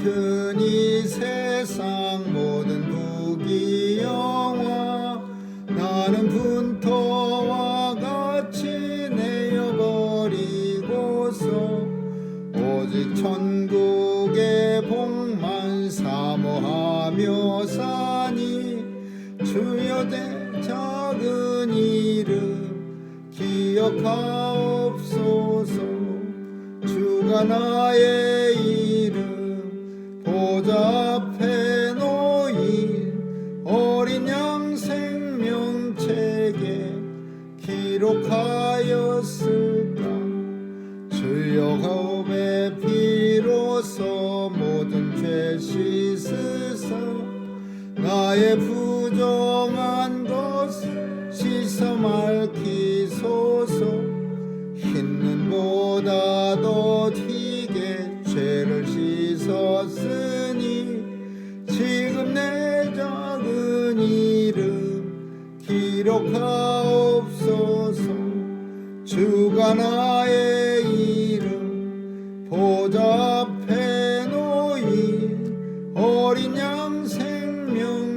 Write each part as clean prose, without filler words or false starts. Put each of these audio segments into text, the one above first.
같은 이 세상 모든 부귀영화 나는 분토와 같이 내어버리고서 오직 천국의 복만 사모하며 사니 주여 내 작은 이름 기억하옵소서. 주가 나의 이름 보좌 앞에 놓인 어린 양 생명책에 기록하였을까. 주여 거룩의 피로써 모든 죄 씻으사 나의 부정한 것 씻어 맑히소서. 흰눈보다 더 희게 죄를 씻었으니 지금 내 작은 이름 기록하옵소서. 주가 나의 이름 보좌 앞에 놓인 어린 양 생명책에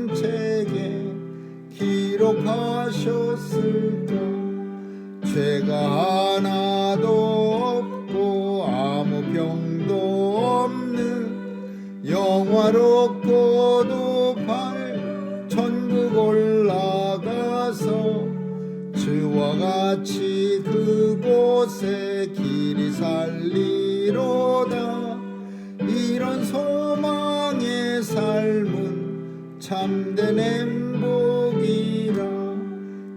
기록하셨을까. 죄가 하나도 없고 아무 병도 없는 영화롭고도 밝은 천국 올라가서 주와 같이 그곳에 길이 살리로다. 이런 소망의 삶은 참된 행복이라.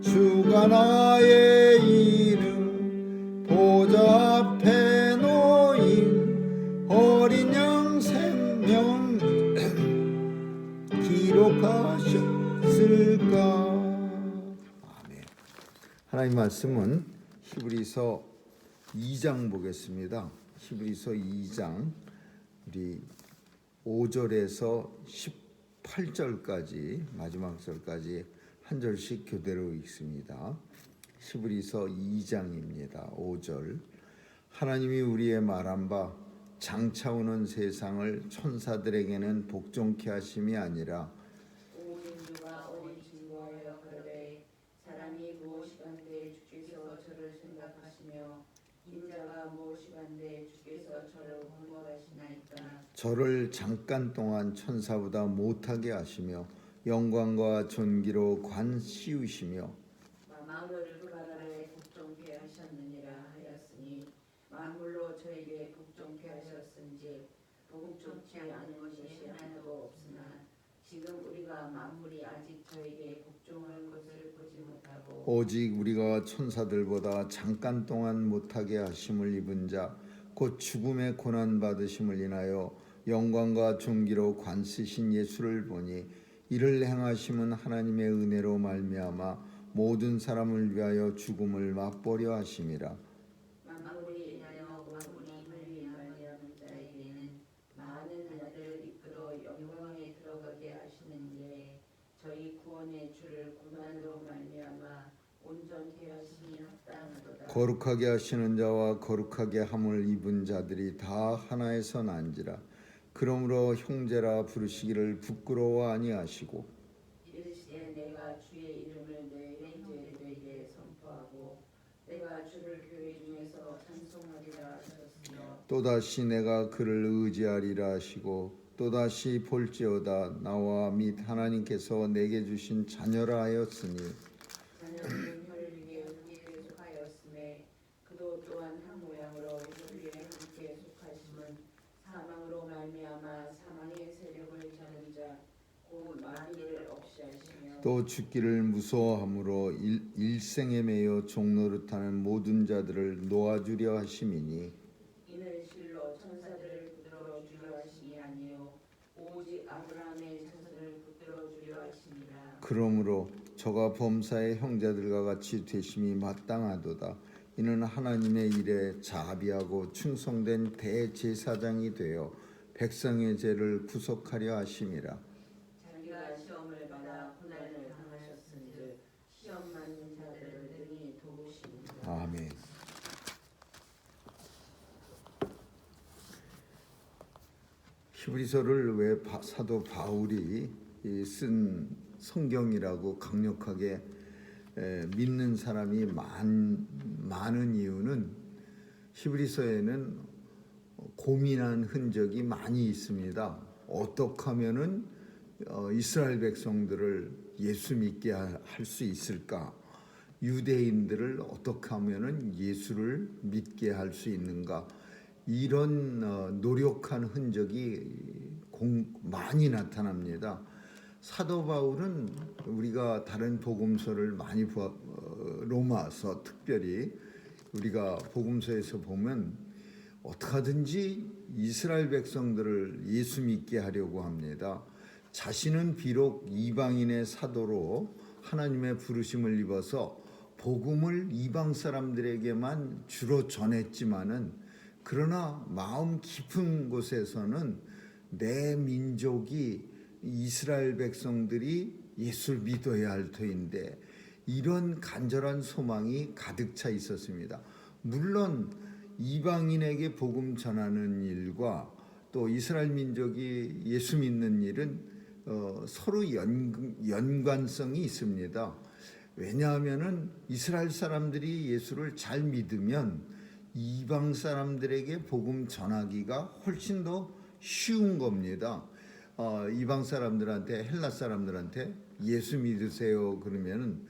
주가 나의 이름 보좌 앞에 놓인 어린 양 생명 기록하셨을까. 아멘. 하나님 말씀은 히브리서 2장 보겠습니다. 히브리서 2장 우리 5절에서 18절까지 마지막 절까지 한 절씩 교대로 읽습니다. 히브리서 2장입니다. 5절. 하나님이 우리의 말한 바 장차 오는 세상을 천사들에게는 복종케 하심이 아니라 온 인류가 어린 증거하여 그러되 사람이 무엇이간데 주께서 저를 생각하시며 인자가 무엇이간데 주께서 저를 공부하시나이까. 저를 잠깐 동안 천사보다 못하게 하시며 영광과 존귀로 관 씌우시며 만물을 그 나라에 복종케 하셨느니라 하였으니 만물로 저에게 복종케 하셨은지 복종치 않은 것이 하나도 없으나 지금 우리가 만물이 아직 저에게 복종할 것을 보지 못하고 오직 우리가 천사들보다 잠깐 동안 못하게 하심을 입은 자 곧 죽음의 고난 받으심을 인하여 영광과 존귀로 관 쓰신 예수를 보니 이를 행하심은 하나님의 은혜로 말미암아 모든 사람을 위하여 죽음을 맛보려 하심이라. 만물이 인하여 만물이 말미암은 자에게는 많은 자들을 이끌어 영광에 들어가게 하시는 일에 저희 구원의 주를 고난으로 말미암아 온전케 하심이 합당하도다. 거룩하게 하시는 자와 거룩하게 함을 입은 자들이 다 하나에서 난지라. 그러므로 형제라 부르시기를 부끄러워 아니하시고 이르시되 내가 주의 이름을 내 형제들에게 선포하고 내가 주를 교회 중에서 찬송하리라 하셨으며 또다시 내가 그를 의지하리라 하시고 또다시 볼지어다 나와 및 하나님께서 내게 주신 자녀라 하였으니 자녀는 혈을 위해 흙에 속하였음에 그도 또한 한 모양으로 혈 위에 함께 속하심은 사망으로 말미암아 사망의 세력을 잡은 자 곧 마귀를 없이 하시며 또 죽기를 무서워함으로 일생에 매여 종노릇하는 모든 자들을 놓아주려 하심이니 이는 실로 천사들을 붙들어 주려 하심이 아니요 오직 아브라함의 자손을 붙들어 주려 하심이라. 그러므로 저가 범사의 형제들과 같이 되심이 마땅하도다. 이는 하나님의 일에 자비하고 충성된 대제사장이 되어 백성의 죄를 구속하려 하심이라. 자기가 시험을 받아 고난을 당하셨은즉 시험 받는 자들을 능히 도우시리라. 아멘. 히브리서를 왜 사도 바울이 쓴 성경이라고 강력하게 믿는 사람이 많은 이유는 히브리서에는 고민한 흔적이 많이 있습니다. 어떻게 하면은 이스라엘 백성들을 예수 믿게 할 수 있을까? 유대인들을 어떻게 하면은 예수를 믿게 할 수 있는가? 이런 노력한 흔적이 많이 나타납니다. 사도 바울은 우리가 다른 복음서를 많이 로마서 특별히 우리가 복음서에서 보면 어떻게든지 이스라엘 백성들을 예수 믿게 하려고 합니다. 자신은 비록 이방인의 사도로 하나님의 부르심을 입어서 복음을 이방 사람들에게만 주로 전했지만은 그러나 마음 깊은 곳에서는 내 민족이 이스라엘 백성들이 예수를 믿어야 할 터인데 이런 간절한 소망이 가득 차 있었습니다. 물론 이방인에게 복음 전하는 일과 또 이스라엘 민족이 예수 믿는 일은 서로 연관성이 있습니다. 왜냐하면은 이스라엘 사람들이 예수를 잘 믿으면 이방 사람들에게 복음 전하기가 훨씬 더 쉬운 겁니다. 이방 사람들한테 헬라 사람들한테 예수 믿으세요 그러면은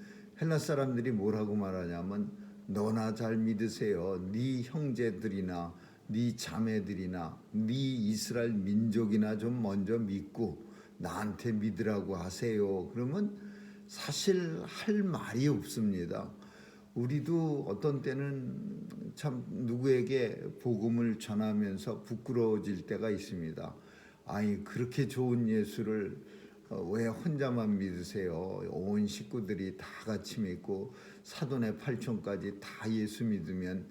헬라 사람들이 뭐라고 말하냐면 너나 잘 믿으세요. 네 형제들이나 네 자매들이나 네 이스라엘 민족이나 좀 먼저 믿고 나한테 믿으라고 하세요. 그러면 사실 할 말이 없습니다. 우리도 어떤 때는 참 누구에게 복음을 전하면서 부끄러워질 때가 있습니다. 아니 그렇게 좋은 예수를 왜 혼자만 믿으세요? 온 식구들이 다 같이 믿고 사돈의 팔촌까지 다 예수 믿으면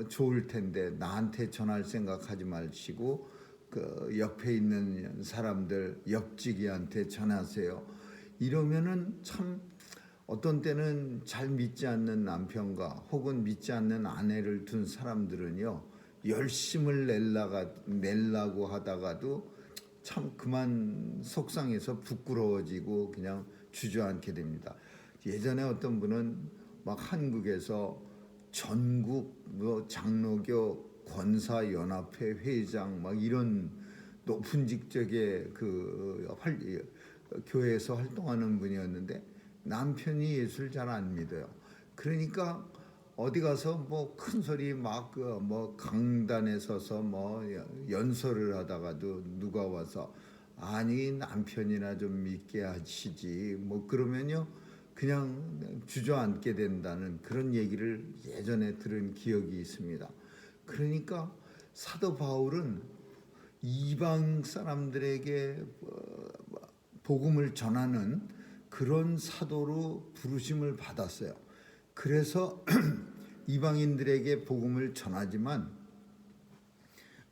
좋을 텐데 나한테 전할 생각하지 마시고 그 옆에 있는 사람들 옆지기한테 전하세요. 이러면은 참 어떤 때는 잘 믿지 않는 남편과 혹은 믿지 않는 아내를 둔 사람들은요 열심을 내려고 하다가도 참 그만 속상해서 부끄러워지고 그냥 주저앉게 됩니다. 예전에 어떤 분은 막 한국에서 전국 장로교 권사연합회 회장 막 이런 높은 직책의 교회에서 활동하는 분이었는데 남편이 예수를 잘 안 믿어요. 그러니까 어디 가서 뭐 큰 소리 막 강단에 서서 연설을 하다가도 누가 와서 아니 남편이나 좀 믿게 하시지 그러면요 그냥 주저앉게 된다는 그런 얘기를 예전에 들은 기억이 있습니다. 그러니까 사도 바울은 이방 사람들에게 복음을 전하는 그런 사도로 부르심을 받았어요. 그래서 이방인들에게 복음을 전하지만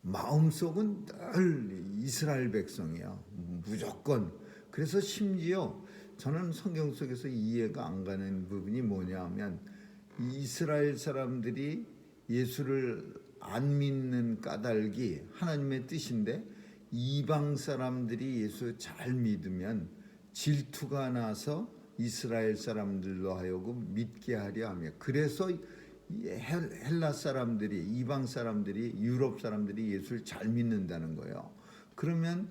마음속은 늘 이스라엘 백성이야. 무조건. 그래서 심지어 저는 성경 속에서 이해가 안 가는 부분이 뭐냐면 이스라엘 사람들이 예수를 안 믿는 까닭이 하나님의 뜻인데 이방 사람들이 예수 잘 믿으면 질투가 나서 이스라엘 사람들로 하여금 믿게 하려 하며 그래서 헬라 사람들이 이방 사람들이 유럽 사람들이 예수를 잘 믿는다는 거예요. 그러면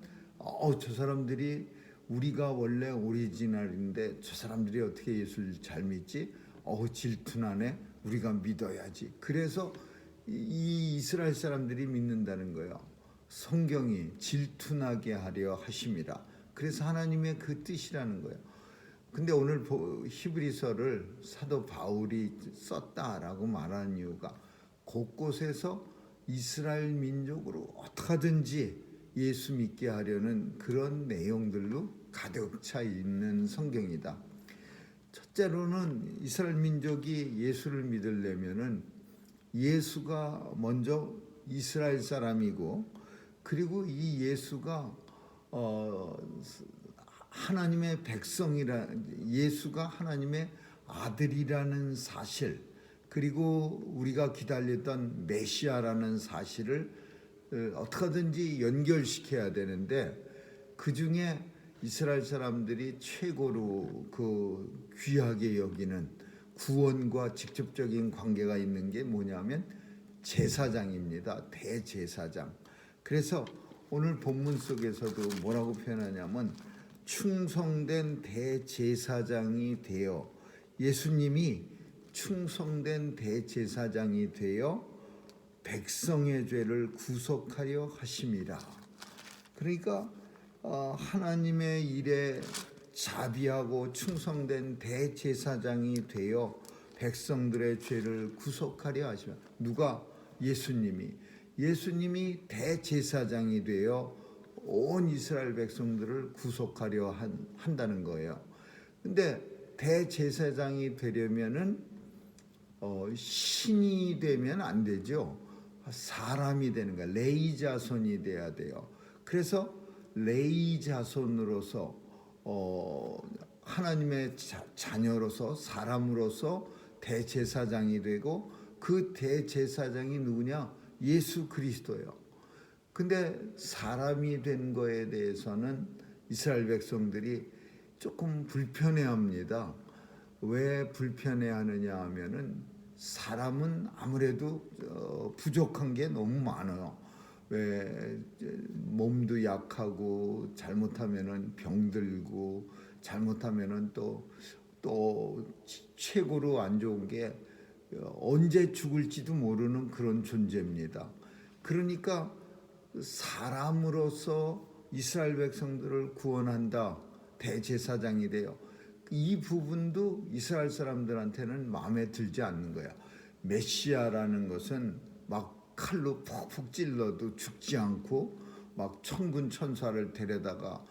저 사람들이 우리가 원래 오리지널인데 저 사람들이 어떻게 예수를 잘 믿지? 질투나네. 우리가 믿어야지. 그래서 이 이스라엘 사람들이 믿는다는 거예요. 성경이 질투나게 하려 하심이라. 그래서 하나님의 그 뜻이라는 거예요. 근데 오늘 히브리서를 사도 바울이 썼다라고 말하는 이유가 곳곳에서 이스라엘 민족으로 어떻게든지 예수 믿게 하려는 그런 내용들로 가득 차 있는 성경이다. 첫째로는 이스라엘 민족이 예수를 믿으려면은 예수가 먼저 이스라엘 사람이고 그리고 이 예수가 하나님의 예수가 하나님의 아들이라는 사실 그리고 우리가 기다렸던 메시아라는 사실을 어떻게든지 연결시켜야 되는데 그 중에 이스라엘 사람들이 최고로 그 귀하게 여기는 구원과 직접적인 관계가 있는 게 뭐냐면 제사장입니다. 대제사장. 그래서 오늘 본문 속에서도 뭐라고 표현하냐면 충성된 대제사장이 되어, 예수님이 충성된 대제사장이 되어 백성의 죄를 구속하려 하심이라. 그러니까 하나님의 일에 자비하고 충성된 대제사장이 되어 백성들의 죄를 구속하려 하시면, 누가? 예수님이 대제사장이 되어 온 이스라엘 백성들을 구속하려 한다는 거예요. 근데 대제사장이 되려면은 신이 되면 안 되죠. 사람이 되는 거야. 레위 자손이 돼야 돼요. 그래서 레위 자손으로서 하나님의 자녀로서 사람으로서 대제사장이 되고, 그 대제사장이 누구냐? 예수 그리스도예요. 근데 사람이 된 거에 대해서는 이스라엘 백성들이 조금 불편해합니다. 왜 불편해하느냐 하면은 사람은 아무래도 부족한 게 너무 많아요. 왜 몸도 약하고, 잘못하면은 병들고, 잘못하면은 또 최고로 안 좋은 게 언제 죽을지도 모르는 그런 존재입니다. 그러니까 사람으로서 이스라엘 백성들을 구원한다, 대제사장이 돼요. 이 부분도 이스라엘 사람들한테는 마음에 들지 않는 거야. 메시아라는 것은 막 칼로 푹푹 찔러도 죽지 않고, 막 천군 천사를 데려다가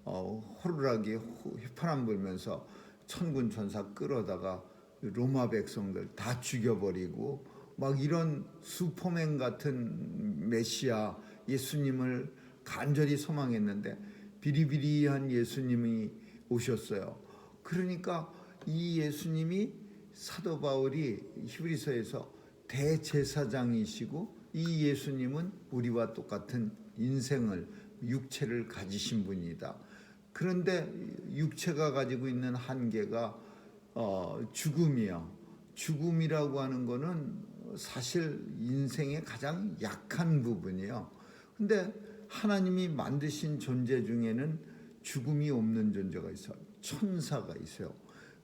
호루라기 휘파람 불면서 천군 천사 끌어다가 로마 백성들 다 죽여버리고, 막 이런 슈퍼맨 같은 메시아 예수님을 간절히 소망했는데 비리비리한 예수님이 오셨어요. 그러니까 이 예수님이, 사도 바울이 히브리서에서 대제사장이시고, 이 예수님은 우리와 똑같은 인생을, 육체를 가지신 분이다. 그런데 육체가 가지고 있는 한계가 죽음이요. 죽음이라고 하는 거는 사실 인생의 가장 약한 부분이에요. 근데 하나님이 만드신 존재 중에는 죽음이 없는 존재가 있어요. 천사가 있어요.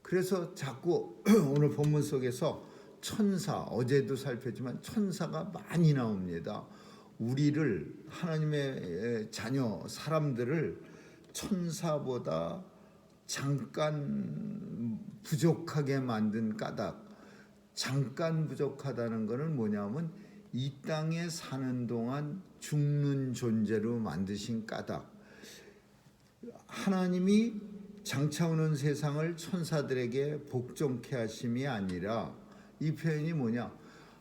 그래서 자꾸 오늘 본문 속에서 천사, 어제도 살폈지만 천사가 많이 나옵니다. 우리를, 하나님의 자녀 사람들을 천사보다 잠깐 부족하게 만든 까닭. 잠깐 부족하다는 것은 뭐냐면 이 땅에 사는 동안 죽는 존재로 만드신 까닭. 하나님이 장차 오는 세상을 천사들에게 복종케 하심이 아니라, 이 표현이 뭐냐?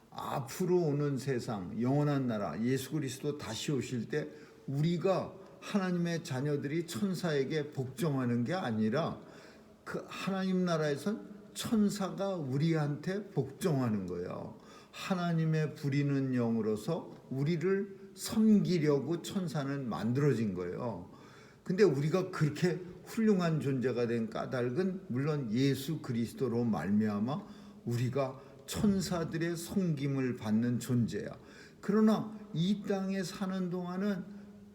앞으로 오는 세상, 영원한 나라, 예수 그리스도 다시 오실 때 우리가, 하나님의 자녀들이 천사에게 복종하는 게 아니라, 그 하나님 나라에선 천사가 우리한테 복종하는 거예요. 하나님의 부리는 영으로서 우리를 섬기려고 천사는 만들어진 거예요. 근데 우리가 그렇게 훌륭한 존재가 된 까닭은 물론 예수 그리스도로 말미암아 우리가 천사들의 섬김을 받는 존재야. 그러나 이 땅에 사는 동안은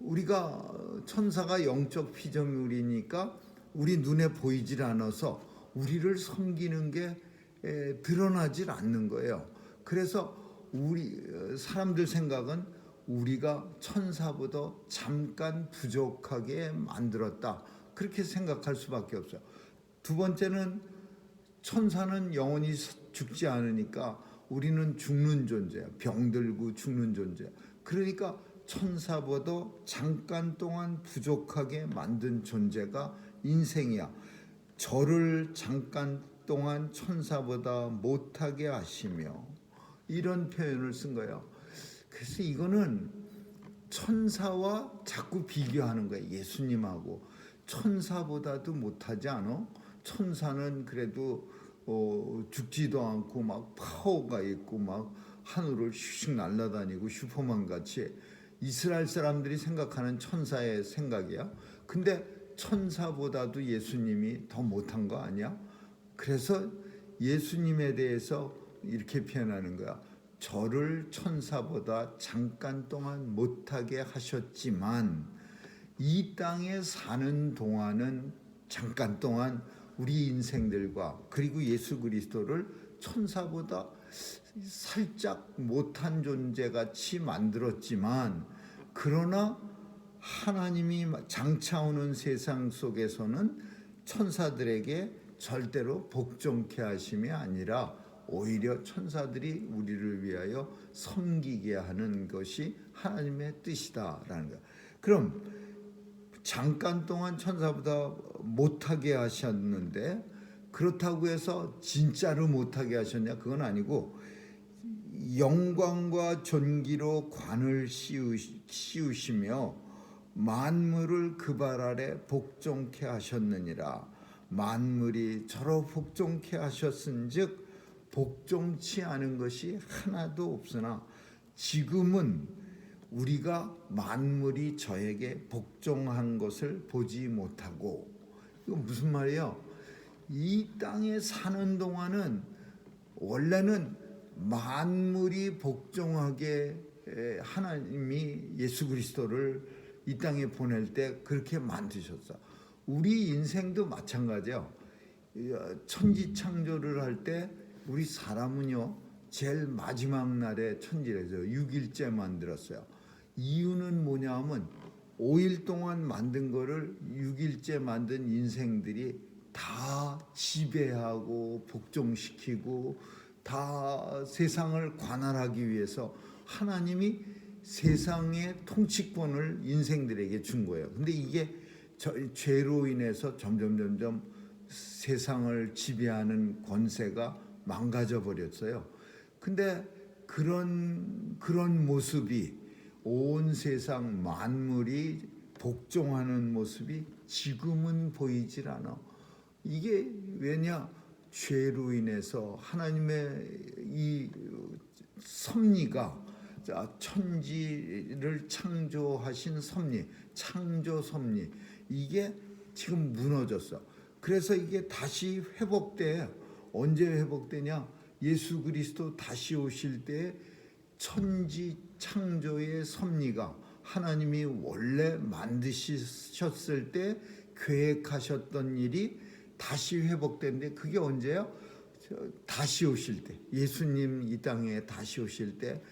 우리가, 천사가 영적 피조물이니까 우리 눈에 보이질 않아서 우리를 섬기는 게 드러나질 않는 거예요. 그래서 우리 사람들 생각은 우리가 천사보다 잠깐 부족하게 만들었다, 그렇게 생각할 수밖에 없어요. 두 번째는 천사는 영원히 죽지 않으니까 우리는 죽는 존재야. 병들고 죽는 존재야. 그러니까 천사보다 잠깐 동안 부족하게 만든 존재가 인생이야. 저를 잠깐 동안 천사보다 못하게 하시며, 이런 표현을 쓴 거예요. 그래서 이거는 천사와 자꾸 비교하는 거예요. 예수님하고 천사보다도 못하지 않아? 천사는 그래도 죽지도 않고 막 파워가 있고 막 하늘을 슉슉 날아다니고 슈퍼맨 같이. 이스라엘 사람들이 생각하는 천사의 생각이야. 근데 천사보다도 예수님이 더 못한 거 아니야? 그래서 예수님에 대해서 이렇게 표현하는 거야. 저를 천사보다 잠깐 동안 못하게 하셨지만 이 땅에 사는 동안은 잠깐 동안 우리 인생들과 그리고 예수 그리스도를 천사보다 살짝 못한 존재같이 만들었지만, 그러나 하나님이 장차오는 세상 속에서는 천사들에게 절대로 복종케 하심이 아니라 오히려 천사들이 우리를 위하여 섬기게 하는 것이 하나님의 뜻이다라는 거야. 그럼 잠깐 동안 천사보다 못하게 하셨는데 그렇다고 해서 진짜로 못하게 하셨냐? 그건 아니고 영광과 존귀로 관을 씌우시며 만물을 그 발 아래 복종케 하셨느니라. 만물이 저로 복종케 하셨은즉 복종치 않은 것이 하나도 없으나 지금은 우리가 만물이 저에게 복종한 것을 보지 못하고, 이거 무슨 말이에요? 이 땅에 사는 동안은 원래는 만물이 복종하게 하나님이 예수 그리스도를 이 땅에 보낼 때 그렇게 만드셨어. 우리 인생도 마찬가지예요. 천지 창조를 할 때 우리 사람은요 제일 마지막 날에 천지에서 6일째 만들었어요. 이유는 뭐냐 하면 5일 동안 만든 거를 6일째 만든 인생들이 다 지배하고 복종시키고 다 세상을 관할하기 위해서 하나님이 세상의 통치권을 인생들에게 준 거예요. 근데 이게 죄로 인해서 점점 세상을 지배하는 권세가 망가져 버렸어요. 근데 그런 모습이 온 세상 만물이 복종하는 모습이 지금은 보이질 않아. 이게 왜냐? 죄로 인해서 하나님의 이 섭리가, 천지를 창조하신 섭리, 창조 섭리, 이게 지금 무너졌어. 그래서 이게 다시 회복돼. 언제 회복되냐? 예수 그리스도 다시 오실 때 천지 창조의 섭리가 하나님이 원래 만드셨을 때 계획하셨던 일이 다시 회복되는데, 그게 언제요? 다시 오실 때, 예수님 이 땅에 다시 오실 때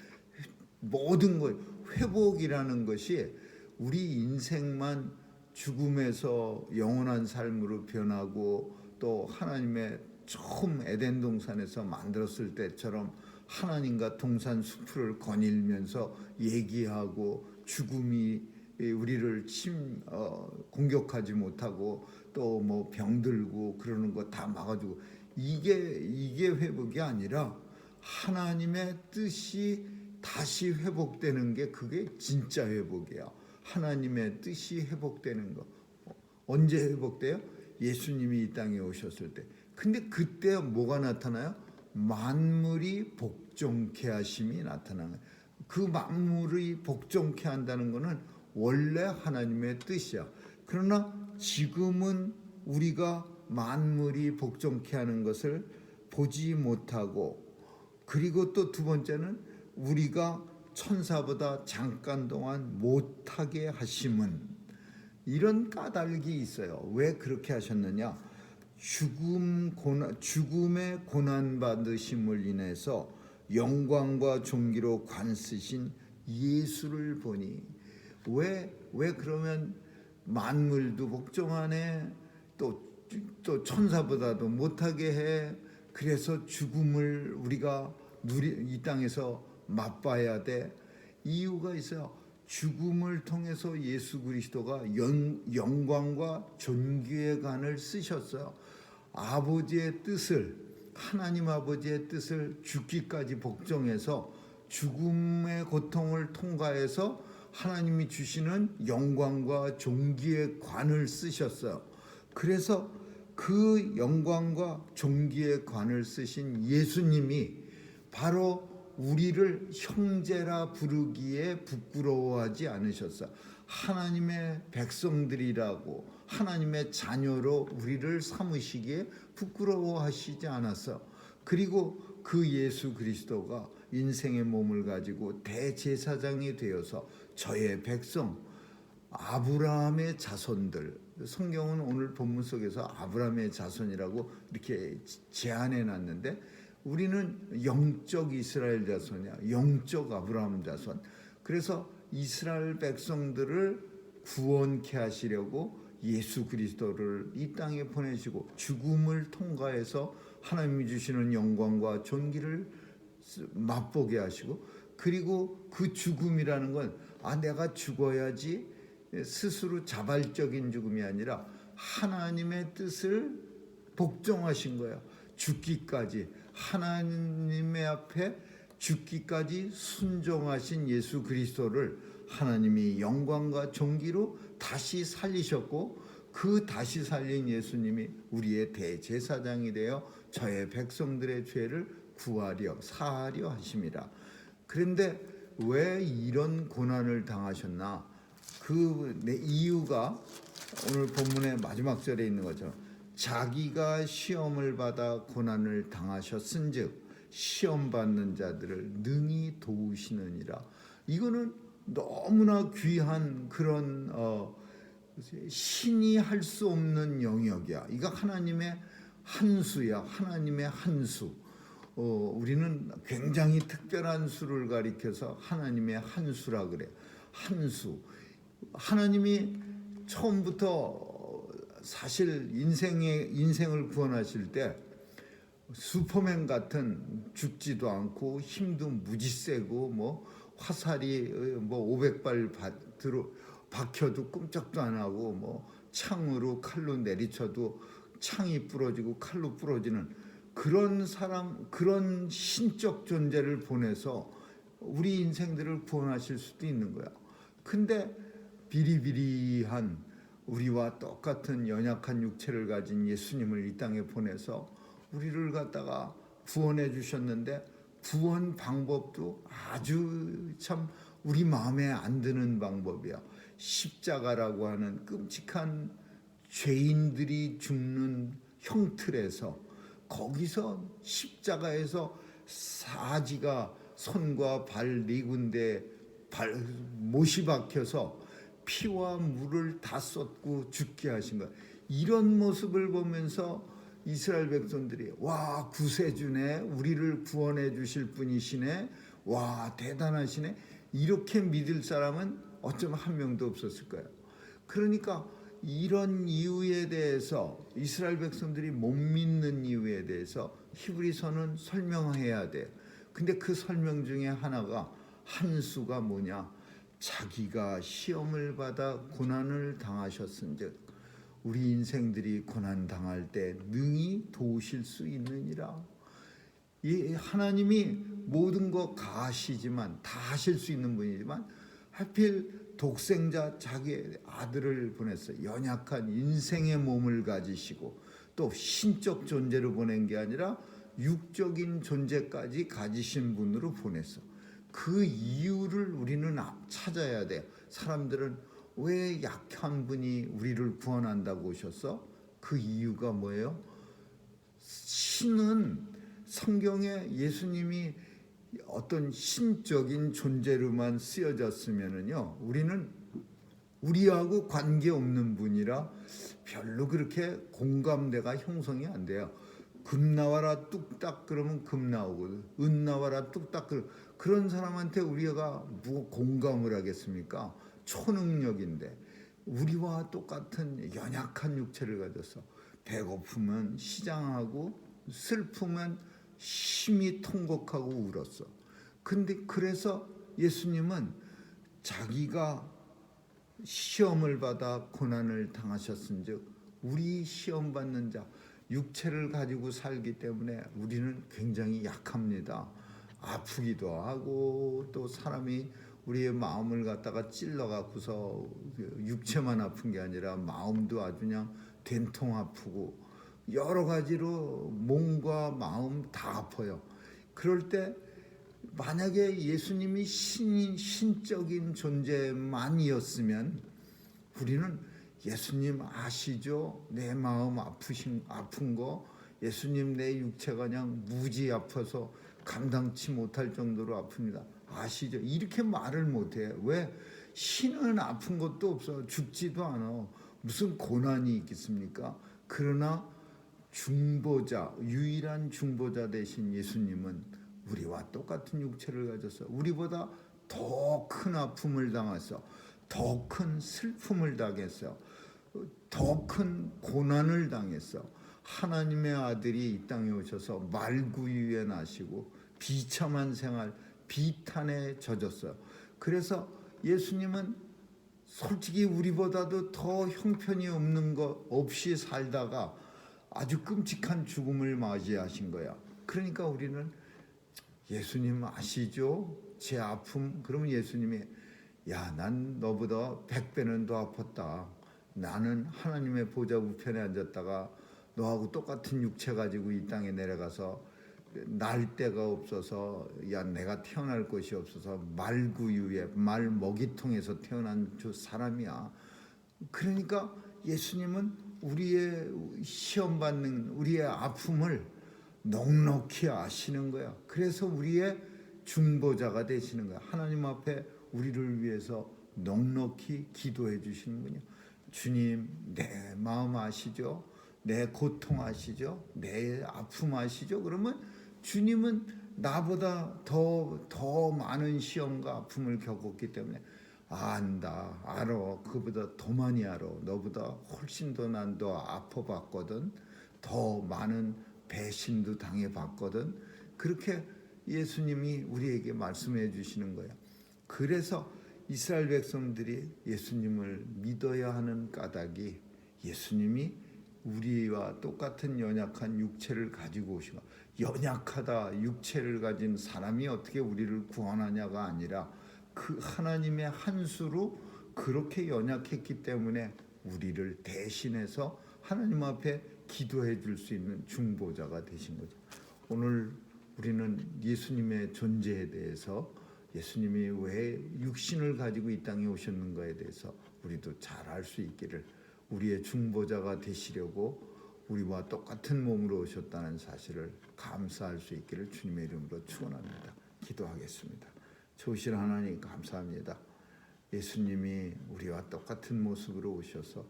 모든 것, 회복이라는 것이 우리 인생만 죽음에서 영원한 삶으로 변하고 또 하나님의 처음 에덴 동산에서 만들었을 때처럼 하나님과 동산 숲을 거닐면서 얘기하고 죽음이 우리를 공격하지 못하고 또 뭐 병들고 그러는 거 다 막아주고, 이게 회복이 아니라 하나님의 뜻이 다시 회복되는 게 그게 진짜 회복이야. 하나님의 뜻이 회복되는 거. 언제 회복돼요? 예수님이 이 땅에 오셨을 때. 근데 그때 뭐가 나타나요? 만물이 복종케 하심이 나타나는. 그 만물이 복종케 한다는 것은 원래 하나님의 뜻이야. 그러나 지금은 우리가 만물이 복종케 하는 것을 보지 못하고, 그리고 또 두 번째는 우리가 천사보다 잠깐 동안 못하게 하심은, 이런 까닭이 있어요. 왜 그렇게 하셨느냐? 죽음의 고난 받으심을 인해서 영광과 존귀로 관쓰신 예수를 보니, 왜 그러면 만물도 복종하네, 또 천사보다도 못하게 해, 그래서 죽음을 우리가 이 땅에서 맛봐야 돼? 이유가 있어요. 죽음을 통해서 예수 그리스도가 영광과 존귀의 간을 쓰셨어요. 아버지의 뜻을, 하나님 아버지의 뜻을 죽기까지 복종해서 죽음의 고통을 통과해서 하나님이 주시는 영광과 존귀의 관을 쓰셨어요. 그래서 그 영광과 존귀의 관을 쓰신 예수님이 바로 우리를 형제라 부르기에 부끄러워하지 않으셨어. 하나님의 백성들이라고, 하나님의 자녀로 우리를 삼으시기에 부끄러워하시지 않았어. 그리고 그 예수 그리스도가 인생의 몸을 가지고 대제사장이 되어서 저의 백성, 아브라함의 자손들, 성경은 오늘 본문 속에서 아브라함의 자손이라고 이렇게 제안해 놨는데, 우리는 영적 이스라엘 자손이야. 영적 아브라함 자손. 그래서 이스라엘 백성들을 구원케 하시려고 예수 그리스도를 이 땅에 보내시고 죽음을 통과해서 하나님이 주시는 영광과 존귀를 맛보게 하시고, 그리고 그 죽음이라는 건 내가 죽어야지 스스로 자발적인 죽음이 아니라 하나님의 뜻을 복종하신 거예요. 죽기까지, 하나님의 앞에 죽기까지 순종하신 예수 그리스도를 하나님이 영광과 존귀로 다시 살리셨고, 그 다시 살린 예수님이 우리의 대제사장이 되어 저의 백성들의 죄를 구하려 사하려 하심이라. 그런데 왜 이런 고난을 당하셨나? 그 이유가 오늘 본문의 마지막 절에 있는 것처럼 자기가 시험을 받아 고난을 당하셨은즉 시험 받는 자들을 능히 도우시느니라. 이거는 너무나 귀한 그런 신이 할 수 없는 영역이야. 이거 하나님의 한수야. 하나님의 한수. 우리는 굉장히 특별한 수를 가리켜서 하나님의 한수라 그래. 한수. 하나님이 처음부터 사실 인생을 구원하실 때 슈퍼맨 같은 죽지도 않고 힘도 무지 세고 뭐 화살이 뭐 500발 박혀도 끔찍도 안 하고 뭐 창으로 칼로 내리쳐도 창이 부러지고 칼로 부러지는 그런 사람, 그런 신적 존재를 보내서 우리 인생들을 구원하실 수도 있는 거야. 근데 비리비리한 우리와 똑같은 연약한 육체를 가진 예수님을 이 땅에 보내서 우리를 갖다가 구원해 주셨는데, 구원 방법도 아주 참 우리 마음에 안 드는 방법이야. 십자가라고 하는 끔찍한 죄인들이 죽는 형틀에서, 거기서 십자가에서 사지가 손과 발 네 군데 못이 박혀서 피와 물을 다 쏟고 죽게 하신 거야. 이런 모습을 보면서 이스라엘 백성들이 와, 구세주네, 우리를 구원해 주실 분이시네, 와 대단하시네, 이렇게 믿을 사람은 어쩌면 한 명도 없었을 거예요. 그러니까 이런 이유에 대해서, 이스라엘 백성들이 못 믿는 이유에 대해서 히브리서는 설명해야 돼요. 근데 그 설명 중에 하나가, 한수가 뭐냐, 자기가 시험을 받아 고난을 당하셨은즉 우리 인생들이 고난 당할 때 능히 도우실 수 있느니라. 이 하나님이 모든 거 가하시지만, 다 하실 수 있는 분이지만 하필 독생자 자기 아들을 보냈어요. 연약한 인생의 몸을 가지시고 또 신적 존재로 보낸 게 아니라 육적인 존재까지 가지신 분으로 보냈어. 그 이유를 우리는 찾아야 돼요. 사람들은 왜 약한 분이 우리를 구원한다고 오셨어? 그 이유가 뭐예요? 신은, 성경에 예수님이 어떤 신적인 존재로만 쓰여졌으면은요, 우리는 우리하고 관계없는 분이라 별로 그렇게 공감대가 형성이 안 돼요. 금 나와라 뚝딱 그러면 금 나오고, 은 나와라 뚝딱 그런 사람한테 우리가 뭐 공감을 하겠습니까? 초능력인데 우리와 똑같은 연약한 육체를 가져서 배고프면 시장하고 슬프면 심히 통곡하고 울었어. 근데 그래서 예수님은 자기가 시험을 받아 고난을 당하셨은즉 우리 시험 받는 자, 육체를 가지고 살기 때문에 우리는 굉장히 약합니다. 아프기도 하고, 또 사람이 우리의 마음을 갖다가 찔러갖고서 육체만 아픈 게 아니라 마음도 아주 그냥 된통 아프고 여러 가지로 몸과 마음 다 아파요. 그럴 때 만약에 예수님이 신적인 존재만이었으면 우리는 예수님 아시죠? 내 마음 아픈 거, 예수님 내 육체가 그냥 무지 아파서 감당치 못할 정도로 아픕니다. 아시죠? 이렇게 말을 못해. 왜? 신은 아픈 것도 없어. 죽지도 않아. 무슨 고난이 있겠습니까? 그러나 중보자, 유일한 중보자 되신 예수님은 우리와 똑같은 육체를 가졌어. 우리보다 더 큰 아픔을 당했어. 더 큰 슬픔을 당했어. 더 큰 고난을 당했어. 하나님의 아들이 이 땅에 오셔서 말구유에 나시고 비참한 생활, 비탄에 젖었어요. 그래서 예수님은 솔직히 우리보다도 더 형편이 없는 것 없이 살다가 아주 끔찍한 죽음을 맞이하신 거야. 그러니까 우리는 예수님 아시죠? 제 아픔. 그러면 예수님이 야, 난 너보다 100배는 더 아팠다. 나는 하나님의 보좌 우편에 앉았다가 너하고 똑같은 육체 가지고 이 땅에 내려가서 날 데가 없어서 야 내가 태어날 것이 없어서 말구유에 말 먹이통에서 태어난 저 사람이야. 그러니까 예수님은 우리의 시험 받는 우리의 아픔을 넉넉히 아시는 거야. 그래서 우리의 중보자가 되시는 거야. 하나님 앞에 우리를 위해서 넉넉히 기도해 주시는 분이야. 주님, 내 마음 아시죠? 내 고통 아시죠? 내 아픔 아시죠? 그러면 주님은 나보다 더 많은 시험과 아픔을 겪었기 때문에 안다, 알아. 그보다 더 많이 알아. 너보다 훨씬 더 난 더 아파봤거든. 더 많은 배신도 당해봤거든. 그렇게 예수님이 우리에게 말씀해 주시는 거예요. 그래서 이스라엘 백성들이 예수님을 믿어야 하는 까닭이 예수님이 우리와 똑같은 연약한 육체를 가지고 오신 거. 연약하다 육체를 가진 사람이 어떻게 우리를 구원하냐가 아니라 그 하나님의 한 수로 그렇게 연약했기 때문에 우리를 대신해서 하나님 앞에 기도해 줄 수 있는 중보자가 되신 거죠. 오늘 우리는 예수님의 존재에 대해서 예수님이 왜 육신을 가지고 이 땅에 오셨는가에 대해서 우리도 잘 알 수 있기를 우리의 중보자가 되시려고 우리와 똑같은 몸으로 오셨다는 사실을 감사할 수 있기를 주님의 이름으로 축원합니다. 기도하겠습니다. 좋으신 하나님 감사합니다. 예수님이 우리와 똑같은 모습으로 오셔서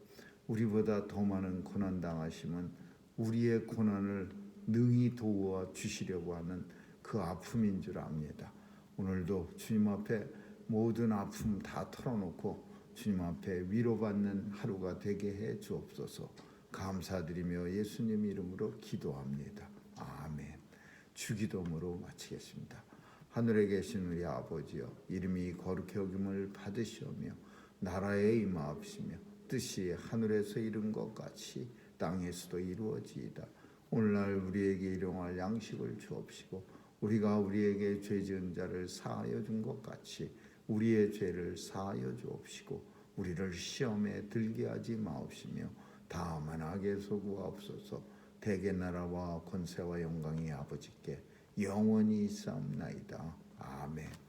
우리보다 더 많은 고난 당하심은 우리의 고난을 능히 도와 주시려고 하는 그 아픔인 줄 압니다. 오늘도 주님 앞에 모든 아픔 다 털어놓고 주님 앞에 위로받는 하루가 되게 해 주옵소서. 감사드리며 예수님 이름으로 기도합니다. 아멘. 주기도문으로 마치겠습니다. 하늘에 계신 우리 아버지여, 이름이 거룩히 여김을 받으시오며 나라에 임하옵시며 뜻이 하늘에서 이룬 것 같이 땅에서도 이루어지이다. 오늘날 우리에게 일용할 양식을 주옵시고 우리가 우리에게 죄 지은 자를 사하여 준 것 같이 우리의 죄를 사하여 주옵시고 우리를 시험에 들게 하지 마옵시며 다만 악에서 구하옵소서. 대개 나라와 권세와 영광이 아버지께 영원히 있사옵나이다. 아멘.